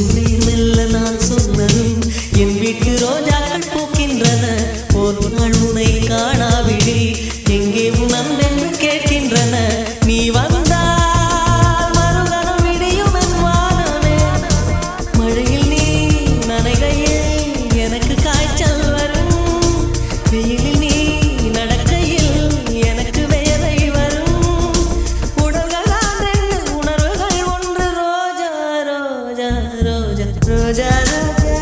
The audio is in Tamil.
மெல்ல நான் சொன்னதும் என் வீட்டு ரோஜாக்கள் பூக்கின்றன. ஒரு நாள் உன்னை காணாவிடில் எங்கே உன் அன்பென்று கேட்கின்றன. நீ வந்தால் மறுகணம் விடியும் என் வானமே. மழையில் நீ நனைகையில் எனக்கு காய்ச்சல் வரும். வெயிலில் நீ நடக்கையில் எனக்கு வேலை வரும். உடல்கள் ரெண்டு உணர்வுகள் ஒன்று. ரோஜா ரோஜா ரோஜா ரோஜா ரோஜா